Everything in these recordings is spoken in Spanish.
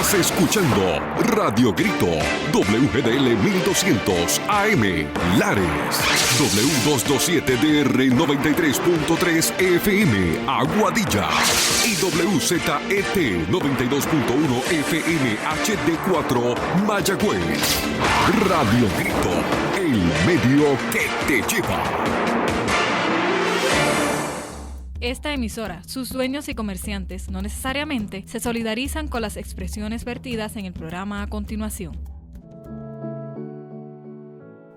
Estás escuchando Radio Grito, WGDL 1200 AM, Lares, W227DR 93.3 FM, Aguadilla, y WZET 92.1 FM HD4, Mayagüez. Radio Grito, el medio que te lleva. Esta emisora, sus dueños y comerciantes no necesariamente se solidarizan con las expresiones vertidas en el programa a continuación.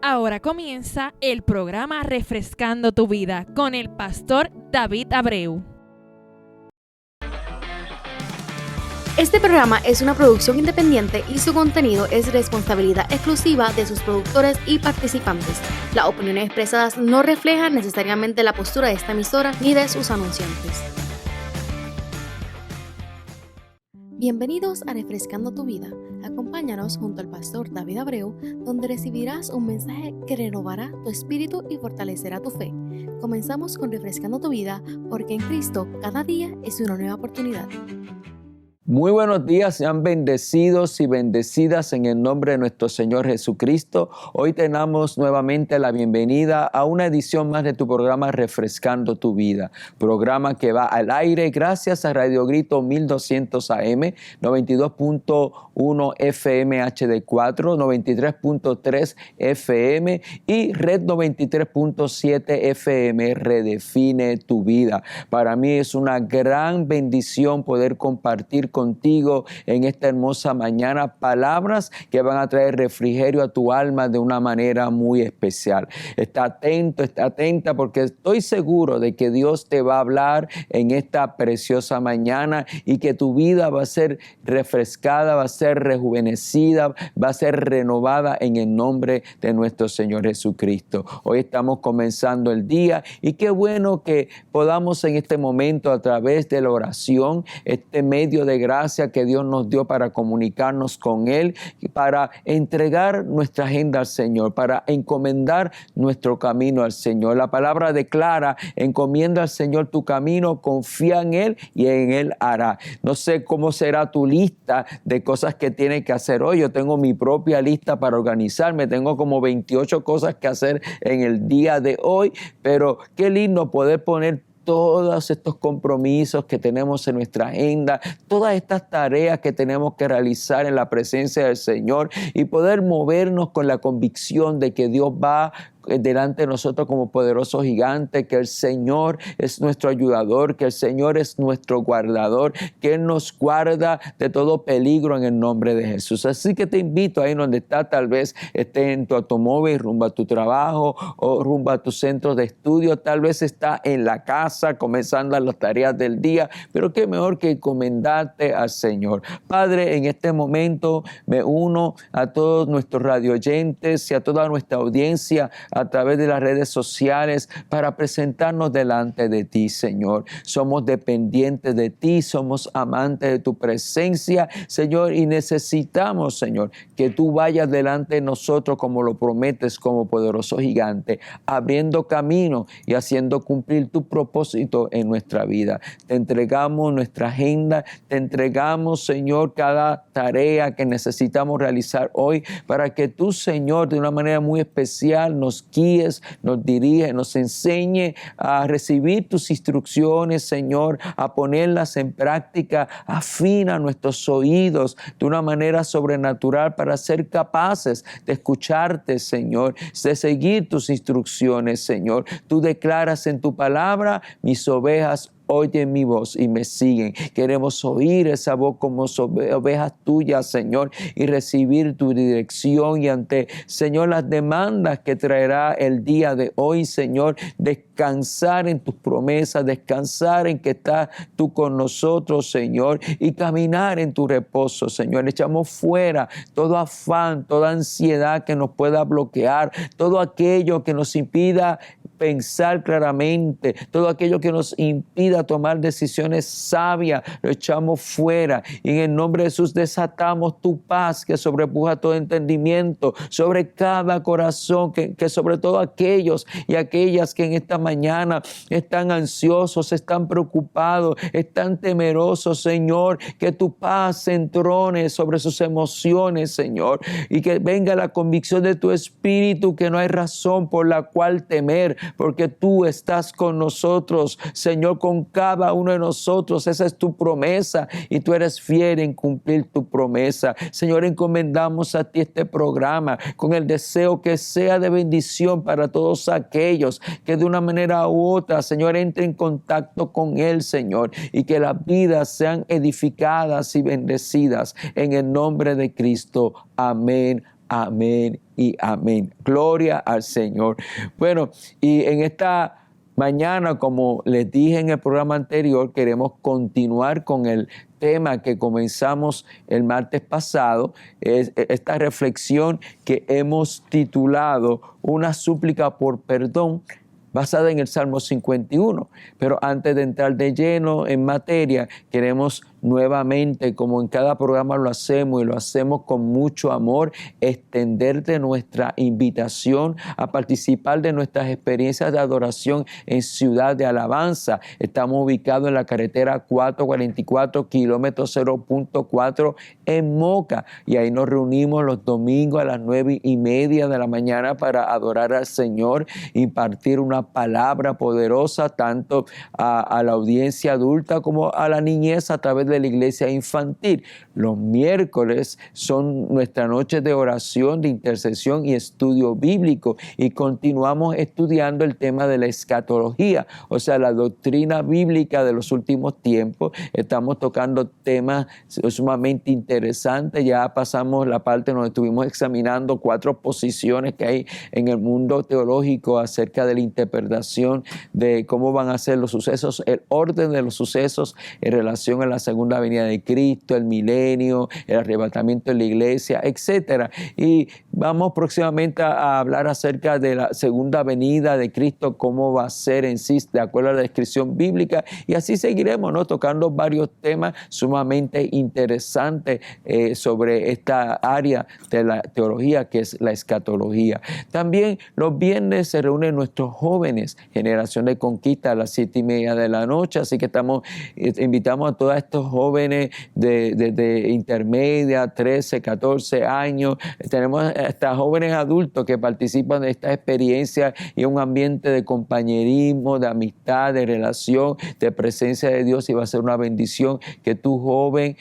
Ahora comienza el programa Refrescando tu Vida con el pastor David Abreu. Este programa es una producción independiente y su contenido es responsabilidad exclusiva de sus productores y participantes. Las opiniones expresadas no reflejan necesariamente la postura de esta emisora ni de sus anunciantes. Bienvenidos a Refrescando tu Vida. Acompáñanos junto al pastor David Abreu, donde recibirás un mensaje que renovará tu espíritu y fortalecerá tu fe. Comenzamos con Refrescando tu Vida, porque en Cristo cada día es una nueva oportunidad. Muy buenos días, sean bendecidos y bendecidas en el nombre de nuestro Señor Jesucristo. Hoy tenemos nuevamente la bienvenida a una edición más de tu programa Refrescando tu Vida, programa que va al aire gracias a Radio Grito 1200 AM, 92.1 FM HD4, 93.3 FM y Red 93.7 FM Redefine tu Vida. Para mí es una gran bendición poder compartir contigo en esta hermosa mañana palabras que van a traer refrigerio a tu alma de una manera muy especial. Está atento, está atenta, porque estoy seguro de que Dios te va a hablar en esta preciosa mañana y que tu vida va a ser refrescada, va a ser rejuvenecida, va a ser renovada en el nombre de nuestro Señor Jesucristo. Hoy estamos comenzando el día y qué bueno que podamos en este momento, a través de la oración, este medio de gracia que Dios nos dio para comunicarnos con Él y para entregar nuestra agenda al Señor, para encomendar nuestro camino al Señor. La palabra declara: encomienda al Señor tu camino, confía en Él y en Él hará. No sé cómo será tu lista de cosas que tienes que hacer hoy. Yo tengo mi propia lista para organizarme. Tengo como 28 cosas que hacer en el día de hoy, pero qué lindo poder poner todos estos compromisos que tenemos en nuestra agenda, todas estas tareas que tenemos que realizar en la presencia del Señor y poder movernos con la convicción de que Dios va delante de nosotros como poderoso gigante, que el Señor es nuestro ayudador, que el Señor es nuestro guardador, que Él nos guarda de todo peligro en el nombre de Jesús. Así que te invito ahí donde está, tal vez esté en tu automóvil, rumbo a tu trabajo o rumbo a tu centro de estudio, tal vez está en la casa comenzando las tareas del día, pero qué mejor que encomendarte al Señor. Padre, en este momento me uno a todos nuestros radioyentes y a toda nuestra audiencia a través de las redes sociales para presentarnos delante de ti, Señor. Somos dependientes de ti, somos amantes de tu presencia, Señor, y necesitamos, Señor, que tú vayas delante de nosotros como lo prometes, como poderoso gigante, abriendo camino y haciendo cumplir tu propósito en nuestra vida. Te entregamos nuestra agenda, te entregamos, Señor, cada tarea que necesitamos realizar hoy para que tú, Señor, de una manera muy especial nos guíes, nos dirige, nos enseñe a recibir tus instrucciones, Señor, a ponerlas en práctica. Afina nuestros oídos de una manera sobrenatural para ser capaces de escucharte, Señor, de seguir tus instrucciones, Señor. Tú declaras en tu palabra: mis ovejas oyen mi voz y me siguen. Queremos oír esa voz como ovejas tuyas, Señor, y recibir tu dirección y ante, Señor, las demandas que traerá el día de hoy, Señor, descansar en tus promesas, descansar en que estás tú con nosotros, Señor, y caminar en tu reposo, Señor. Echamos fuera todo afán, toda ansiedad que nos pueda bloquear, todo aquello que nos impida pensar claramente, todo aquello que nos impida tomar decisiones sabias, lo echamos fuera. Y en el nombre de Jesús desatamos tu paz que sobrepuja todo entendimiento sobre cada corazón, que sobre todo aquellos y aquellas que en esta mañana están ansiosos, están preocupados, están temerosos, Señor, que tu paz se entrone sobre sus emociones, Señor, y que venga la convicción de tu Espíritu que no hay razón por la cual temer, porque tú estás con nosotros, Señor, con cada uno de nosotros. Esa es tu promesa y tú eres fiel en cumplir tu promesa. Señor, encomendamos a ti este programa con el deseo que sea de bendición para todos aquellos que de una manera u otra, Señor, entren en contacto con él, Señor, y que las vidas sean edificadas y bendecidas en el nombre de Cristo. Amén, amén y amén. Gloria al Señor. Bueno, y en esta mañana, como les dije en el programa anterior, queremos continuar con el tema que comenzamos el martes pasado, es esta reflexión que hemos titulado Una súplica por perdón, basada en el Salmo 51. Pero antes de entrar de lleno en materia, queremos nuevamente, como en cada programa lo hacemos y lo hacemos con mucho amor, extenderte nuestra invitación a participar de nuestras experiencias de adoración en Ciudad de Alabanza. Estamos ubicados en la carretera 444, kilómetro 0.4 en Moca, y ahí nos reunimos los domingos a las 9:30 de la mañana para adorar al Señor, impartir una palabra poderosa tanto a la audiencia adulta como a la niñez a través de la iglesia infantil. Los miércoles son nuestra noche de oración, de intercesión y estudio bíblico, y continuamos estudiando el tema de la escatología, o sea, la doctrina bíblica de los últimos tiempos. Estamos tocando temas sumamente interesantes. Ya pasamos la parte donde estuvimos examinando 4 posiciones que hay en el mundo teológico acerca de la interpretación de cómo van a ser los sucesos, el orden de los sucesos en relación a la segunda venida de Cristo, el milenio, el arrebatamiento de la iglesia, etcétera. Y vamos próximamente a hablar acerca de la segunda venida de Cristo, cómo va a ser en sí, de acuerdo a la descripción bíblica, y así seguiremos, ¿no?, tocando varios temas sumamente interesantes sobre esta área de la teología que es la escatología. También los viernes se reúnen nuestros jóvenes, Generación de Conquista, a las 7:30 de la noche, así que invitamos a todos estos jóvenes de intermedia, 13, 14 años. Tenemos hasta jóvenes adultos que participan de esta experiencia, y un ambiente de compañerismo, de amistad, de relación, de presencia de Dios, y va a ser una bendición que tu joven,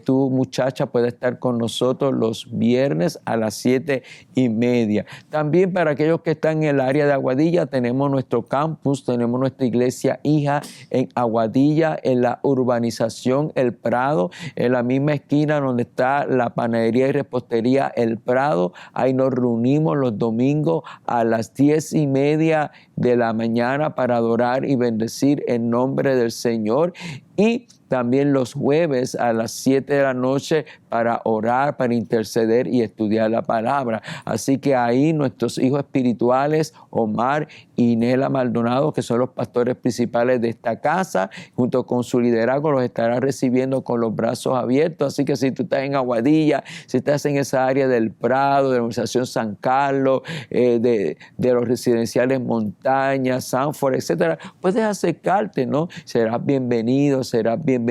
tu muchacha pueda estar con nosotros los viernes a las 7:30. También para aquellos que están en el área de Aguadilla, tenemos nuestro campus, tenemos nuestra iglesia hija en Aguadilla, en la urbanización El Prado, en la misma esquina donde está la panadería y repostería El Prado. Ahí nos reunimos los domingos a las 10:30 de la mañana para adorar y bendecir en nombre del Señor. Y también los jueves a las 7 de la noche para orar, para interceder y estudiar la palabra. Así que ahí nuestros hijos espirituales, Omar y Nela Maldonado, que son los pastores principales de esta casa, junto con su liderazgo, los estarán recibiendo con los brazos abiertos. Así que si tú estás en Aguadilla, si estás en esa área del Prado, de la organización San Carlos, de los residenciales Montaña, Sanford, etcétera, puedes acercarte, ¿no? Serás bienvenido, serás bienvenida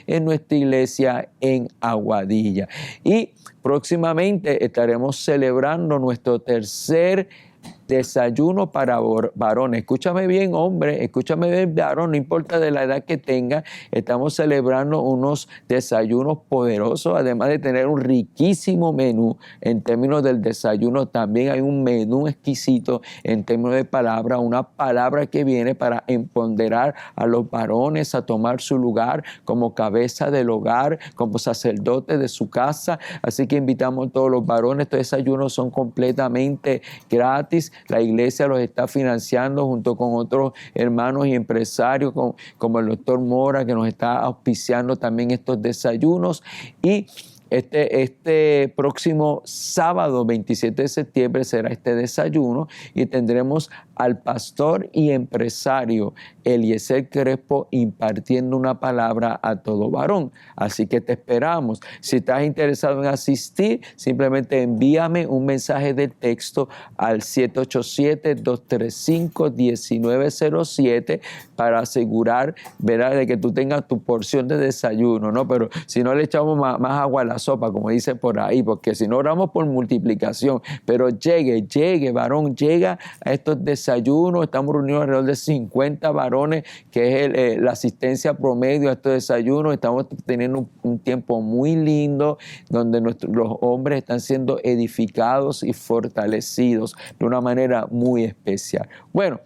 en nuestra iglesia en Aguadilla. Y próximamente estaremos celebrando nuestro tercer desayuno para varones. Escúchame bien, hombre, escúchame bien, varón, no importa de la edad que tenga. Estamos celebrando unos desayunos poderosos, además de tener un riquísimo menú en términos del desayuno. También hay un menú exquisito en términos de palabra, una palabra que viene para empoderar a los varones a tomar su lugar como cabeza del hogar, como sacerdote de su casa. Así que invitamos a todos los varones. Estos desayunos son completamente gratis. La iglesia los está financiando junto con otros hermanos y empresarios como el doctor Mora, que nos está auspiciando también estos desayunos. Y Este próximo sábado 27 de septiembre será este desayuno y tendremos al pastor y empresario Eliezer Crespo impartiendo una palabra a todo varón. Así que te esperamos. Si estás interesado en asistir, simplemente envíame un mensaje de texto al 787-235-1907 para asegurar, ¿verdad?, de que tú tengas tu porción de desayuno, ¿no? Pero si no, le echamos más agua a la sopa, como dice por ahí, porque si no oramos por multiplicación. Pero llegue, varón, llega a estos desayunos. Estamos reunidos alrededor de 50 varones, que es la asistencia promedio a estos desayunos. Estamos teniendo un tiempo muy lindo donde los hombres están siendo edificados y fortalecidos de una manera muy especial. Bueno,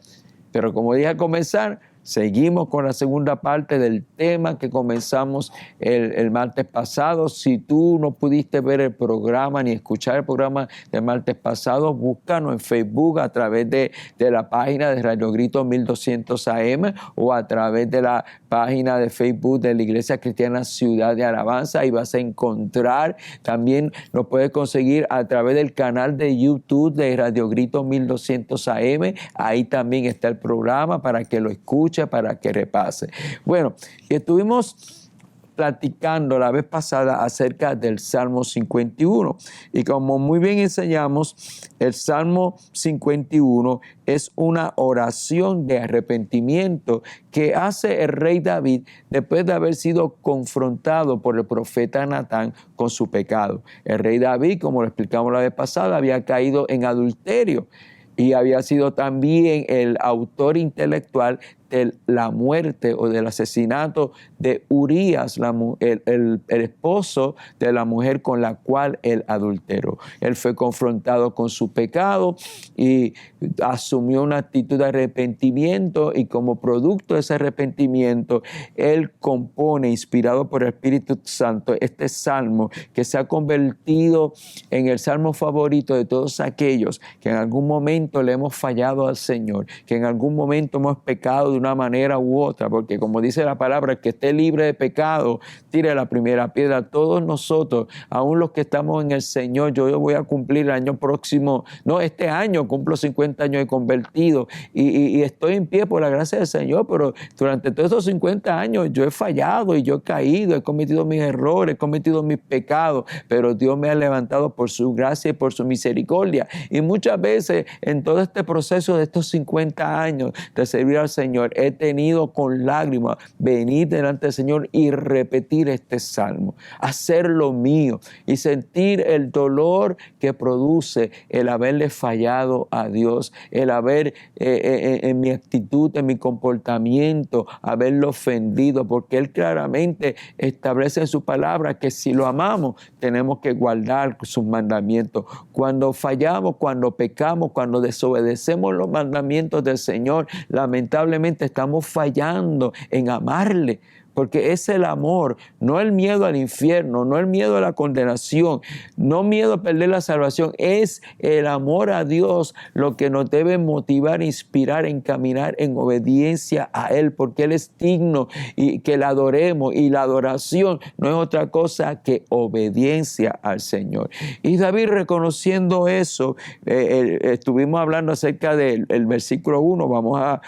pero como dije al comenzar, seguimos con la segunda parte del tema que comenzamos el martes pasado. Si tú no pudiste ver el programa ni escuchar el programa del martes pasado, búscanos en Facebook a través de la página de Radio Grito 1200 AM o a través de la página de Facebook de la Iglesia Cristiana Ciudad de Alabanza. Ahí vas a encontrar. También lo puedes conseguir a través del canal de YouTube de Radio Grito 1200 AM. Ahí también está el programa para que lo escuches, para que repase. Bueno, estuvimos platicando la vez pasada acerca del Salmo 51 y como muy bien enseñamos, el Salmo 51 es una oración de arrepentimiento que hace el rey David después de haber sido confrontado por el profeta Natán con su pecado. El rey David, como lo explicamos la vez pasada, había caído en adulterio y había sido también el autor intelectual de la muerte o del asesinato de Urías, el esposo de la mujer con la cual él adulteró. Él fue confrontado con su pecado y asumió una actitud de arrepentimiento, y como producto de ese arrepentimiento, él compone, inspirado por el Espíritu Santo, este salmo que se ha convertido en el salmo favorito de todos aquellos que en algún momento le hemos fallado al Señor, que en algún momento hemos pecado de una manera u otra, porque como dice la palabra, el que esté libre de pecado, tire la primera piedra. Todos nosotros, aún los que estamos en el Señor, yo voy a cumplir el año próximo, no, este año cumplo 50 años de convertido y estoy en pie por la gracia del Señor, pero durante todos estos 50 años yo he fallado y yo he caído, he cometido mis errores, he cometido mis pecados, pero Dios me ha levantado por su gracia y por su misericordia. Y muchas veces en todo este proceso de estos 50 años de servir al Señor, he tenido con lágrimas venir delante del Señor y repetir este salmo, hacerlo mío y sentir el dolor que produce el haberle fallado a Dios, el haber en mi actitud, en mi comportamiento, haberlo ofendido, porque Él claramente establece en su palabra que si lo amamos tenemos que guardar sus mandamientos. Cuando fallamos, cuando pecamos, cuando desobedecemos los mandamientos del Señor, lamentablemente estamos fallando en amarle, porque es el amor, no el miedo al infierno, no el miedo a la condenación, no miedo a perder la salvación, es el amor a Dios lo que nos debe motivar, inspirar en caminar en obediencia a Él, porque Él es digno y que le adoremos, y la adoración no es otra cosa que obediencia al Señor. Y David, reconociendo eso, estuvimos hablando acerca del versículo 1, vamos a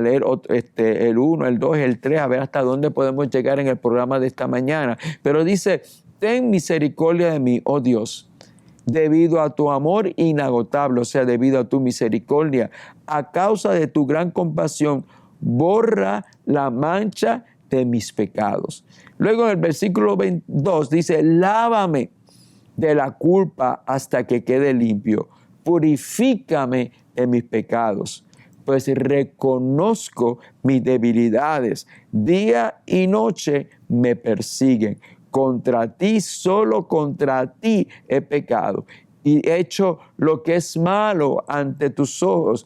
leer el 1, el 2, el 3, a ver hasta dónde podemos llegar en el programa de esta mañana. Pero dice: ten misericordia de mí, oh Dios, debido a tu amor inagotable, o sea, debido a tu misericordia, a causa de tu gran compasión, borra la mancha de mis pecados. Luego en el versículo 22 dice: lávame de la culpa hasta que quede limpio, purifícame de mis pecados, pues reconozco mis debilidades, día y noche me persiguen. Contra ti, solo contra ti he pecado y he hecho lo que es malo ante tus ojos.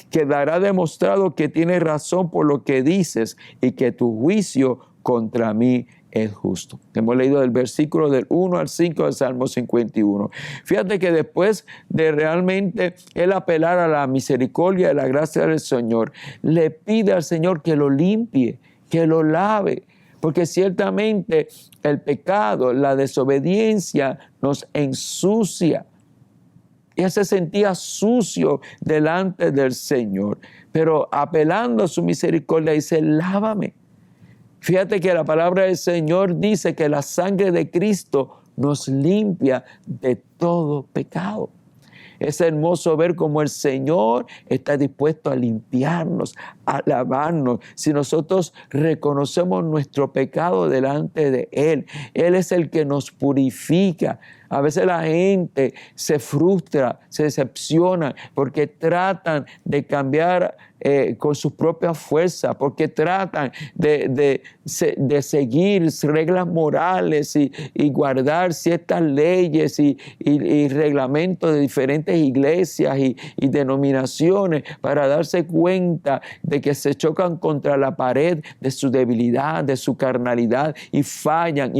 Quedará demostrado que tienes razón por lo que dices y que tu juicio contra mí es justo. Hemos leído del versículo del 1 al 5 del Salmo 51. Fíjate que después de realmente él apelar a la misericordia y la gracia del Señor, le pide al Señor que lo limpie, que lo lave, Porque ciertamente el pecado, la desobediencia nos ensucia. Ella se sentía sucio delante del Señor, pero apelando a su misericordia dice, lávame. Fíjate que la palabra del Señor dice que la sangre de Cristo nos limpia de todo pecado. Es hermoso ver cómo el Señor está dispuesto a limpiarnos, a lavarnos. Si nosotros reconocemos nuestro pecado delante de Él, Él es el que nos purifica. A veces la gente se frustra, se decepciona porque tratan de cambiar con sus propias fuerzas, porque tratan de seguir reglas morales y guardar ciertas leyes y reglamentos de diferentes iglesias y denominaciones para darse cuenta de que se chocan contra la pared de su debilidad, de su carnalidad y fallan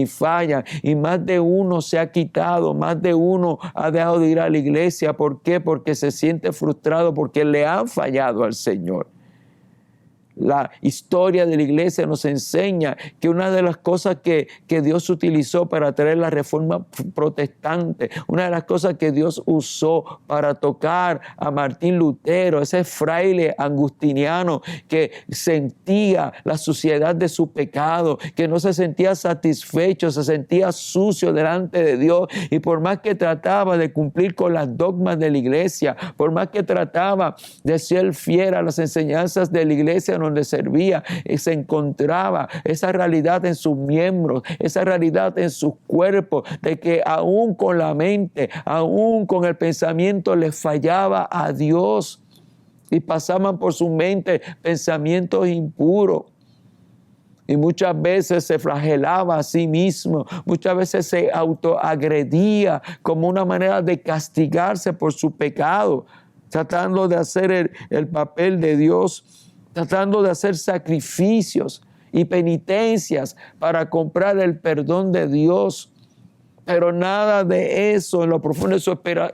y más de uno se ha quitado, más de uno ha dejado de ir a la iglesia. ¿Por qué? Porque se siente frustrado porque le han fallado al Señor. La historia de la iglesia nos enseña que una de las cosas que Dios utilizó para traer la reforma protestante, una de las cosas que Dios usó para tocar a Martín Lutero, ese fraile agustiniano que sentía la suciedad de su pecado, que no se sentía satisfecho, se sentía sucio delante de Dios, y por más que trataba de cumplir con las dogmas de la iglesia, por más que trataba de ser fiel a las enseñanzas de la iglesia donde servía, se encontraba esa realidad en sus miembros, esa realidad en sus cuerpos, de que aún con la mente, aún con el pensamiento le fallaba a Dios y pasaban por su mente pensamientos impuros. Y muchas veces se flagelaba a sí mismo, muchas veces se autoagredía como una manera de castigarse por su pecado, tratando de hacer el papel de Dios, tratando de hacer sacrificios y penitencias para comprar el perdón de Dios. Pero nada de eso en lo profundo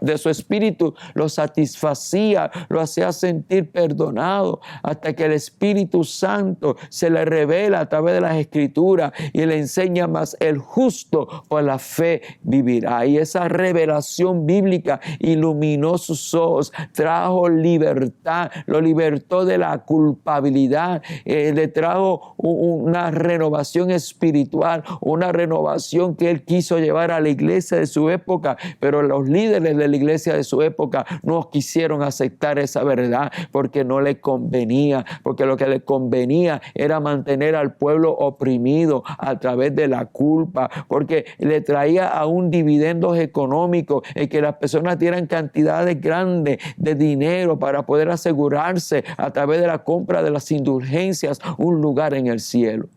de su espíritu lo satisfacía, lo hacía sentir perdonado, hasta que el Espíritu Santo se le revela a través de las Escrituras y le enseña más: el justo por la fe vivirá. Y esa revelación bíblica iluminó sus ojos, trajo libertad, lo libertó de la culpabilidad, le trajo una renovación espiritual, una renovación que él quiso llevar a la iglesia de su época, pero los líderes de la iglesia de su época no quisieron aceptar esa verdad porque no le convenía, porque lo que le convenía era mantener al pueblo oprimido a través de la culpa, porque le traía aún dividendos económicos en que las personas dieran cantidades grandes de dinero para poder asegurarse a través de la compra de las indulgencias un lugar en el cielo.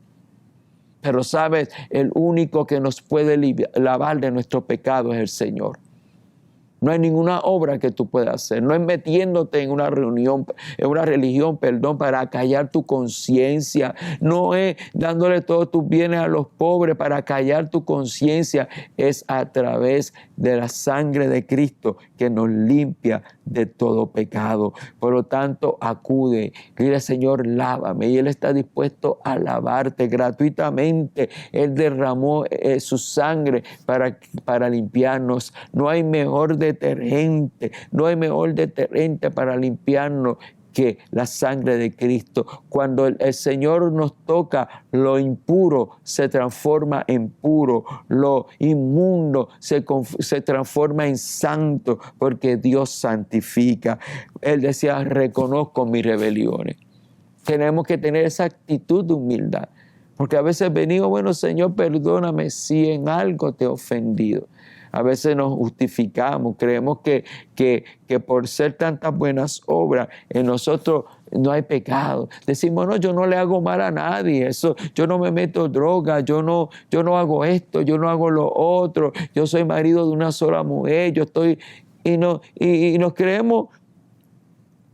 Pero sabes, el único que nos puede lavar de nuestro pecado es el Señor. No hay ninguna obra que tú puedas hacer. No es metiéndote en una religión, para acallar tu conciencia. No es dándole todos tus bienes a los pobres para acallar tu conciencia. Es a través de la sangre de Cristo que nos limpia de todo pecado. Por lo tanto, acude, dile: Señor, lávame. Y Él está dispuesto a lavarte gratuitamente. Él derramó su sangre para limpiarnos. No hay mejor detergente para limpiarnos que la sangre de Cristo. Cuando el Señor nos toca, lo impuro se transforma en puro, lo inmundo se transforma en santo, porque Dios santifica. Él decía: reconozco mis rebeliones. Tenemos que tener esa actitud de humildad, porque a veces venimos: bueno, Señor, perdóname si en algo te he ofendido. A veces nos justificamos, creemos que por ser tantas buenas obras en nosotros no hay pecado. Decimos: no, yo no le hago mal a nadie, yo no me meto droga, yo no hago esto, yo no hago lo otro, yo soy marido de una sola mujer, y nos creemos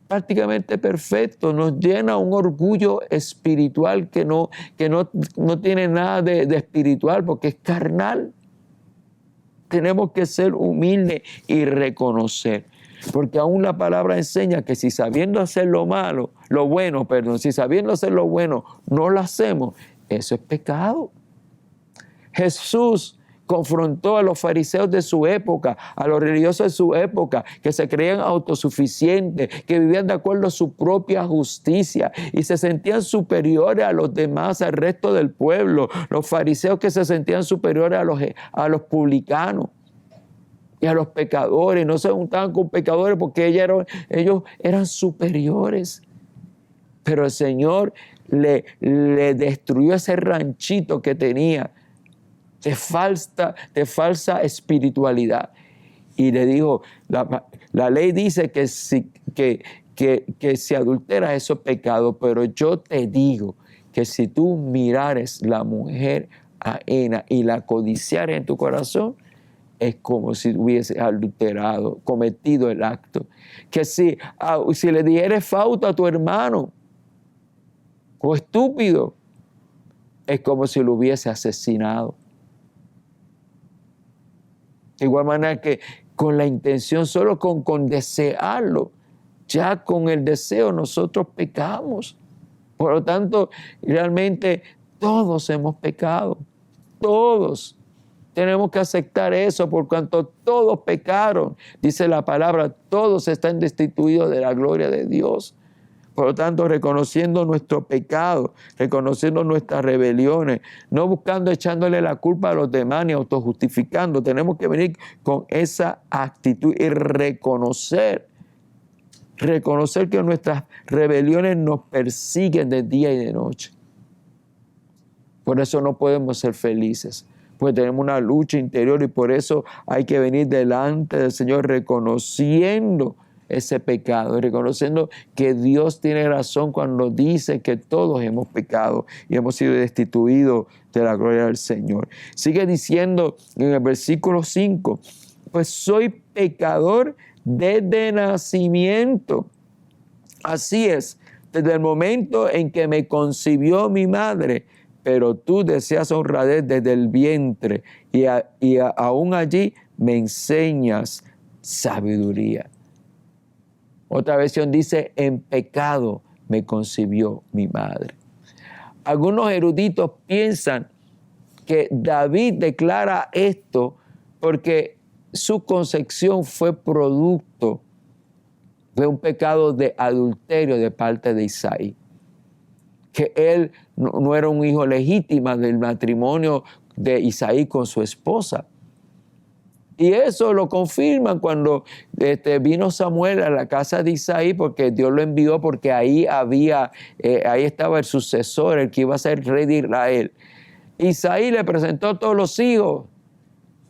prácticamente perfectos. Nos llena un orgullo espiritual que no tiene nada de espiritual, porque es carnal. Tenemos que ser humildes y reconocer, porque aún la palabra enseña que si sabiendo hacer si sabiendo hacer lo bueno no lo hacemos, eso es pecado. Jesús confrontó a los fariseos de su época, a los religiosos de su época, que se creían autosuficientes, que vivían de acuerdo a su propia justicia y se sentían superiores a los demás, al resto del pueblo. Los fariseos que se sentían superiores a los publicanos y a los pecadores. No se juntaban con pecadores porque ellos eran superiores. Pero el Señor le destruyó ese ranchito que tenía de falsa espiritualidad. Y le dijo, la ley dice que si adulteras eso es pecado, pero yo te digo que si tú mirares la mujer ajena y la codiciares en tu corazón, es como si hubieses adulterado, cometido el acto. Que si le dijeres fauto a tu hermano o estúpido, es como si lo hubiese asesinado. De igual manera que con la intención, solo con desearlo, ya con el deseo nosotros pecamos. Por lo tanto, realmente todos hemos pecado. Todos. Tenemos que aceptar eso por cuanto todos pecaron. Dice la palabra, todos están destituidos de la gloria de Dios. Por lo tanto, reconociendo nuestro pecado, reconociendo nuestras rebeliones, no buscando echándole la culpa a los demás ni autojustificando, tenemos que venir con esa actitud y reconocer que nuestras rebeliones nos persiguen de día y de noche. Por eso no podemos ser felices, pues tenemos una lucha interior y por eso hay que venir delante del Señor reconociendo ese pecado y reconociendo que Dios tiene razón cuando dice que todos hemos pecado y hemos sido destituidos de la gloria del Señor. Sigue diciendo en el versículo 5, pues soy pecador desde nacimiento. Así es, desde el momento en que me concibió mi madre, pero tú deseas honradez desde el vientre y aún allí me enseñas sabiduría. Otra versión dice, en pecado me concibió mi madre. Algunos eruditos piensan que David declara esto porque su concepción fue producto de un pecado de adulterio de parte de Isaí. Que él no era un hijo legítimo del matrimonio de Isaí con su esposa. Y eso lo confirman cuando vino Samuel a la casa de Isaí, porque Dios lo envió, porque ahí estaba el sucesor, el que iba a ser rey de Israel. Isaí le presentó a todos los hijos,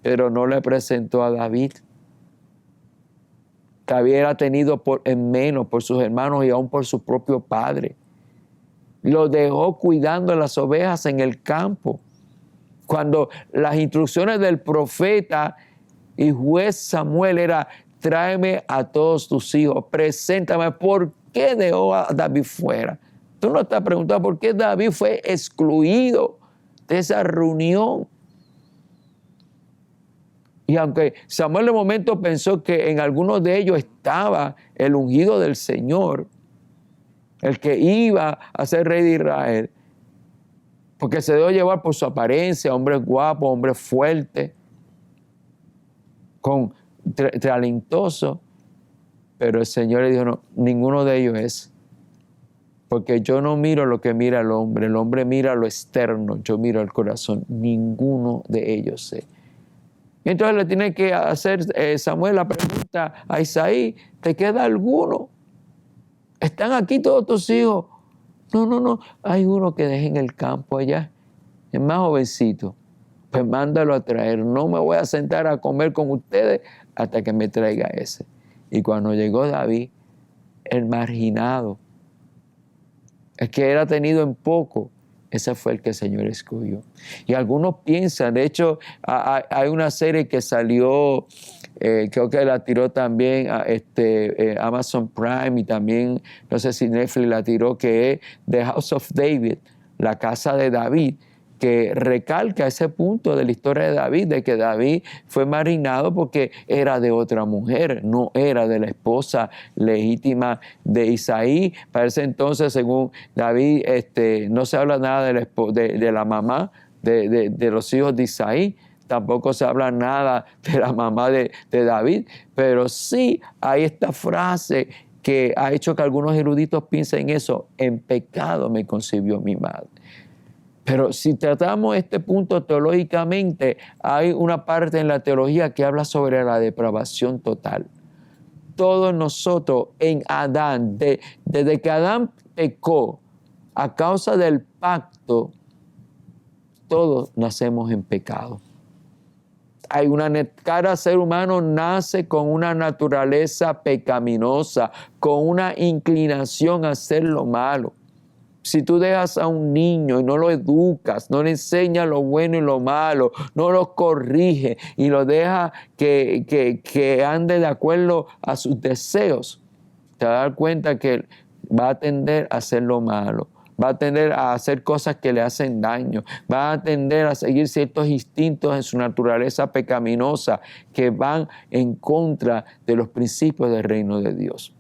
pero no le presentó a David. David era tenido en menos por sus hermanos y aún por su propio padre. Lo dejó cuidando las ovejas en el campo. Cuando las instrucciones del profeta y juez Samuel era, tráeme a todos tus hijos, preséntame. ¿Por qué dejó a David fuera? Tú no estás preguntando por qué David fue excluido de esa reunión. Y aunque Samuel de momento pensó que en algunos de ellos estaba el ungido del Señor, el que iba a ser rey de Israel, porque se dejó llevar por su apariencia, hombre guapo, hombre fuerte, talentoso, pero el Señor le dijo, no, ninguno de ellos es, porque yo no miro lo que mira el hombre mira lo externo, yo miro el corazón, ninguno de ellos es. Y entonces le tiene que hacer Samuel la pregunta a Isaí, ¿te queda alguno? ¿Están aquí todos tus hijos? No, hay uno que dejé en el campo allá, es más jovencito. Pues mándalo a traer. No me voy a sentar a comer con ustedes hasta que me traiga ese. Y cuando llegó David, el marginado, el que era tenido en poco, ese fue el que el Señor escogió. Y algunos piensan, de hecho, hay una serie que salió, creo que la tiró también Amazon Prime y también, no sé si Netflix la tiró, que es The House of David, la casa de David. que recalca ese punto de la historia de David, de que David fue marinado porque era de otra mujer, no era de la esposa legítima de Isaí. Para ese entonces, según David, no se habla nada de la mamá de los hijos de Isaí. Tampoco se habla nada de la mamá de David, pero sí hay esta frase que ha hecho que algunos eruditos piensen eso: en pecado me concibió mi madre. Pero si tratamos este punto teológicamente, hay una parte en la teología que habla sobre la depravación total. Todos nosotros en Adán, desde que Adán pecó, a causa del pacto, todos nacemos en pecado. Cada ser humano nace con una naturaleza pecaminosa, con una inclinación a hacer lo malo. Si tú dejas a un niño y no lo educas, no le enseñas lo bueno y lo malo, no lo corriges y lo dejas que ande de acuerdo a sus deseos, te vas a dar cuenta que va a tender a hacer lo malo. Va a tender a hacer cosas que le hacen daño, va a tender a seguir ciertos instintos en su naturaleza pecaminosa que van en contra de los principios del reino de Dios.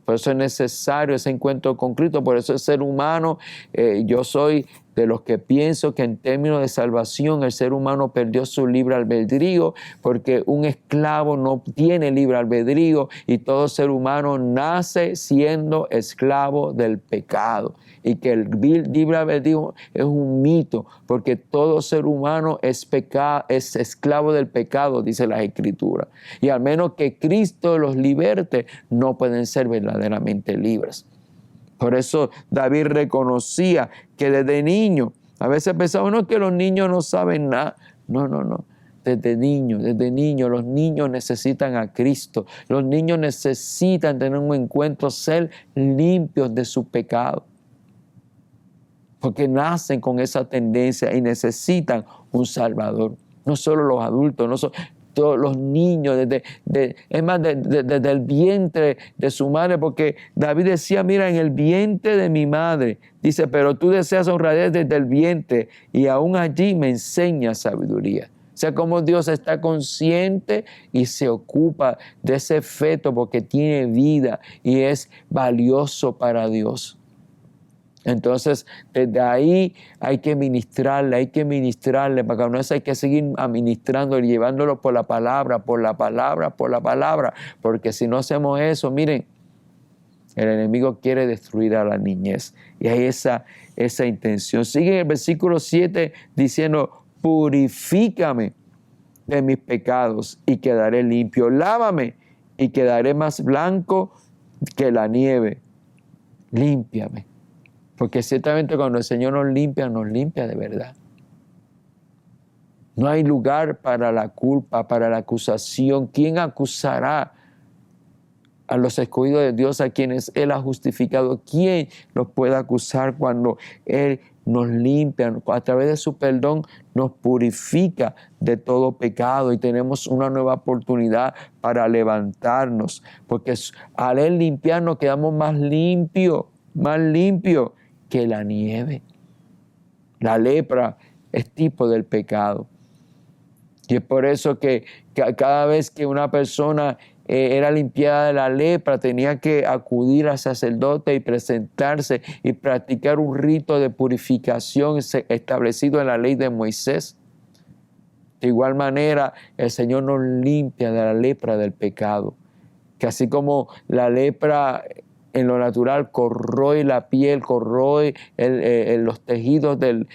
Por eso es necesario ese encuentro con Cristo. Por eso el ser humano, yo soy de los que pienso que en términos de salvación el ser humano perdió su libre albedrío, porque un esclavo no tiene libre albedrío y todo ser humano nace siendo esclavo del pecado. Y que el libre albedrío es un mito, porque todo ser humano es esclavo del pecado, dice la Escritura. Y al menos que Cristo los liberte, no pueden ser verdaderamente libres. Por eso David reconocía que desde niño, a veces pensamos, no, que los niños no saben nada. No. Desde niño, los niños necesitan a Cristo. Los niños necesitan tener un encuentro, ser limpios de su pecado. Porque nacen con esa tendencia y necesitan un Salvador. No solo los adultos, no solo todos los niños, desde el vientre de su madre, porque David decía, mira, en el vientre de mi madre, dice, pero tú deseas honradez desde el vientre y aún allí me enseñas sabiduría. O sea, como Dios está consciente y se ocupa de ese feto porque tiene vida y es valioso para Dios. Entonces, desde ahí hay que ministrarle, para que no hay que seguir administrando y llevándolo por la palabra, porque si no hacemos eso, miren, el enemigo quiere destruir a la niñez y hay esa intención. Sigue en el versículo 7 diciendo, purifícame de mis pecados y quedaré limpio, lávame y quedaré más blanco que la nieve, límpiame. Porque ciertamente cuando el Señor nos limpia de verdad. No hay lugar para la culpa, para la acusación. ¿Quién acusará a los escogidos de Dios, a quienes Él ha justificado? ¿Quién los puede acusar cuando Él nos limpia? A través de su perdón nos purifica de todo pecado y tenemos una nueva oportunidad para levantarnos. Porque al Él limpiarnos quedamos más limpios que la nieve. La lepra es tipo del pecado. Y es por eso que cada vez que una persona era limpiada de la lepra, tenía que acudir al sacerdote y presentarse y practicar un rito de purificación establecido en la ley de Moisés. De igual manera, el Señor nos limpia de la lepra del pecado. Que así como la lepra en lo natural corroe la piel, corroe los tejidos del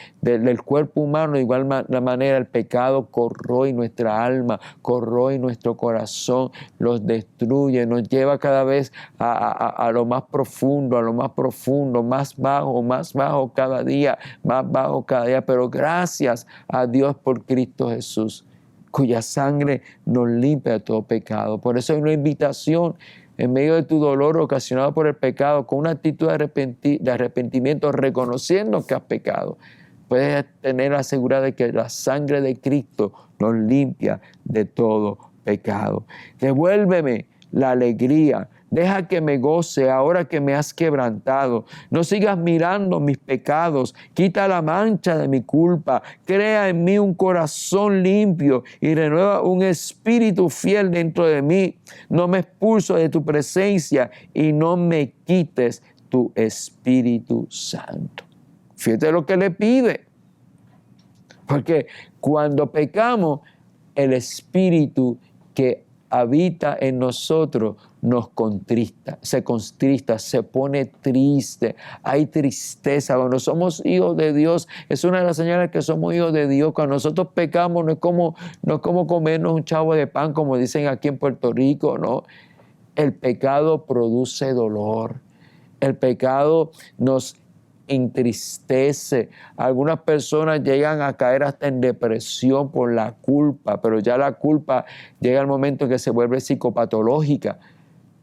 cuerpo humano, de igual manera el pecado corroe nuestra alma, corroe nuestro corazón, los destruye, nos lleva cada vez a lo más profundo, más bajo cada día, pero gracias a Dios por Cristo Jesús, cuya sangre nos limpia de todo pecado. Por eso hay una invitación en medio de tu dolor ocasionado por el pecado, con una actitud de arrepentimiento, reconociendo que has pecado, puedes tener la seguridad de que la sangre de Cristo nos limpia de todo pecado. Devuélveme la alegría Deja que me goce ahora que me has quebrantado. No sigas mirando mis pecados. Quita la mancha de mi culpa. Crea en mí un corazón limpio y renueva un espíritu fiel dentro de mí. No me expulso de tu presencia y no me quites tu Espíritu Santo. Fíjate lo que le pide. Porque cuando pecamos, el Espíritu que habita en nosotros nos contrista, se pone triste, hay tristeza. Cuando somos hijos de Dios, es una de las señales que somos hijos de Dios. Cuando nosotros pecamos no es como comernos un chavo de pan, como dicen aquí en Puerto Rico, ¿no? El pecado produce dolor, el pecado nos entristece. Algunas personas llegan a caer hasta en depresión por la culpa, pero ya la culpa llega al momento en que se vuelve psicopatológica.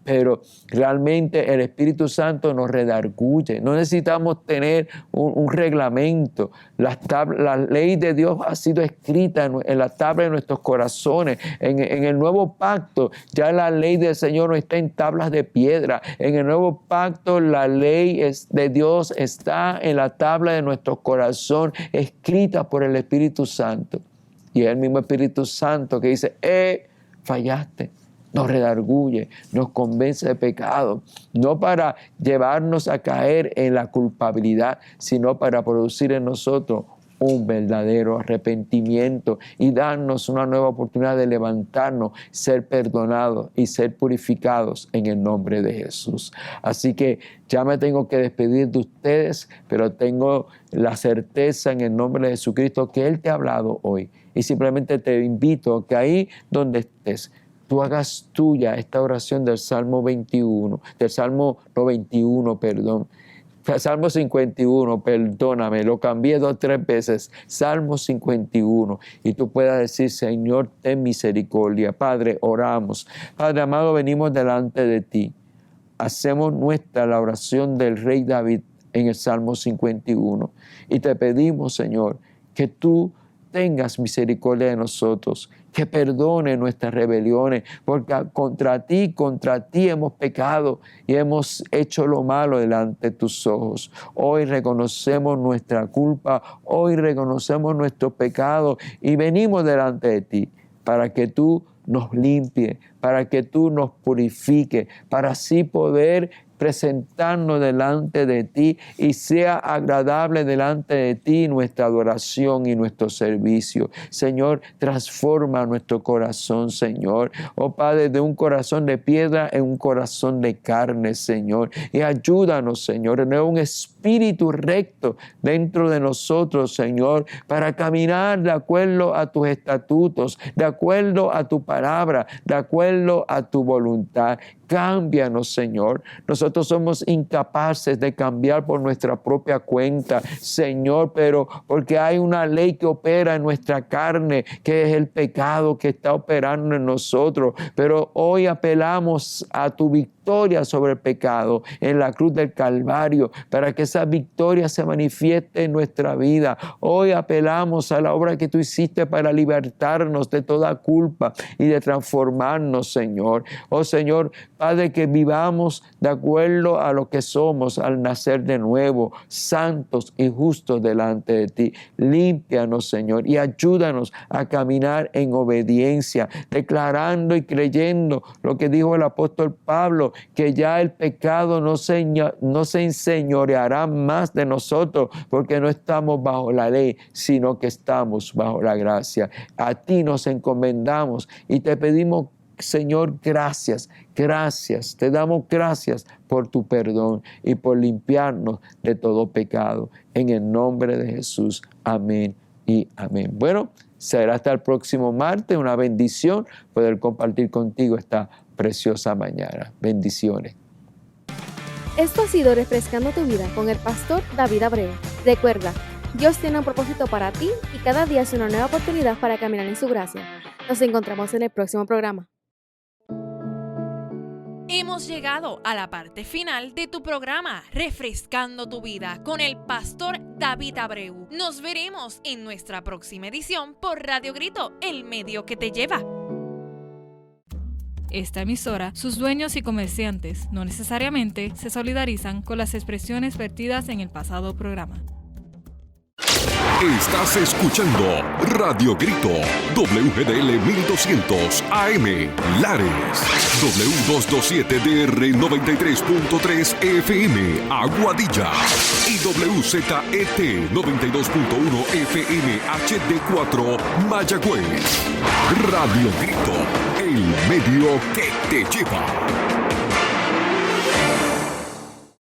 Pero realmente el Espíritu Santo nos redarguye. No necesitamos tener un reglamento. La ley de Dios ha sido escrita en la tabla de nuestros corazones. En el nuevo pacto ya la ley del Señor no está en tablas de piedra. En el nuevo pacto la ley de Dios está en la tabla de nuestro corazón, escrita por el Espíritu Santo. Y es el mismo Espíritu Santo que dice, fallaste. Nos redarguye, nos convence de pecado, no para llevarnos a caer en la culpabilidad, sino para producir en nosotros un verdadero arrepentimiento y darnos una nueva oportunidad de levantarnos, ser perdonados y ser purificados en el nombre de Jesús. Así que ya me tengo que despedir de ustedes, pero tengo la certeza en el nombre de Jesucristo que Él te ha hablado hoy. Y simplemente te invito a que ahí donde estés, tú hagas tuya esta oración del Salmo 21, del Salmo 91, perdón. Salmo 51, perdóname, lo cambié 2 o 3 veces. Salmo 51. Y tú puedas decir, Señor, ten misericordia. Padre, oramos. Padre amado, venimos delante de ti. Hacemos nuestra la oración del rey David en el Salmo 51. Y te pedimos, Señor, que tú tengas misericordia de nosotros, que perdone nuestras rebeliones, porque contra ti hemos pecado y hemos hecho lo malo delante de tus ojos. Hoy reconocemos nuestra culpa, hoy reconocemos nuestro pecado y venimos delante de ti para que tú nos limpies, para que tú nos purifiques, para así poder presentarnos delante de ti y sea agradable delante de ti nuestra adoración y nuestro servicio. Señor, transforma nuestro corazón, Señor. Oh Padre, de un corazón de piedra en un corazón de carne, Señor. Y ayúdanos, Señor, en un espíritu recto dentro de nosotros, Señor, para caminar de acuerdo a tus estatutos, de acuerdo a tu palabra, de acuerdo a tu voluntad. Cámbianos, Señor. Nosotros somos incapaces de cambiar por nuestra propia cuenta, Señor, pero porque hay una ley que opera en nuestra carne, que es el pecado que está operando en nosotros. Pero hoy apelamos a tu victoria sobre el pecado en la cruz del Calvario, para que esa victoria se manifieste en nuestra vida. Hoy apelamos a la obra que tú hiciste para libertarnos de toda culpa y de transformarnos, Señor. Oh Señor, Padre, que vivamos de acuerdo a lo que somos al nacer de nuevo, santos y justos delante de ti. Límpianos, Señor, y ayúdanos a caminar en obediencia, declarando y creyendo lo que dijo el apóstol Pablo, que ya el pecado no se enseñoreará más de nosotros, porque no estamos bajo la ley, sino que estamos bajo la gracia. A ti nos encomendamos y te pedimos, Señor, gracias, te damos gracias por tu perdón y por limpiarnos de todo pecado. En el nombre de Jesús, amén y amén. Bueno, será hasta el próximo martes, una bendición poder compartir contigo esta preciosa mañana. Bendiciones. Esto ha sido Refrescando tu Vida con el pastor David Abreu. Recuerda, Dios tiene un propósito para ti y cada día es una nueva oportunidad para caminar en su gracia. Nos encontramos en el próximo programa. Hemos llegado a la parte final de tu programa Refrescando tu Vida con el pastor David Abreu. Nos veremos en nuestra próxima edición por Radio Grito, el medio que te lleva. esta emisora, sus dueños y comerciantes no necesariamente se solidarizan con las expresiones vertidas en el pasado programa. Estás escuchando Radio Grito, WGDL 1200 AM, Lares, W227DR 93.3 FM, Aguadilla, y WZET 92.1 FM HD4, Mayagüez. Radio Grito, el medio que te lleva.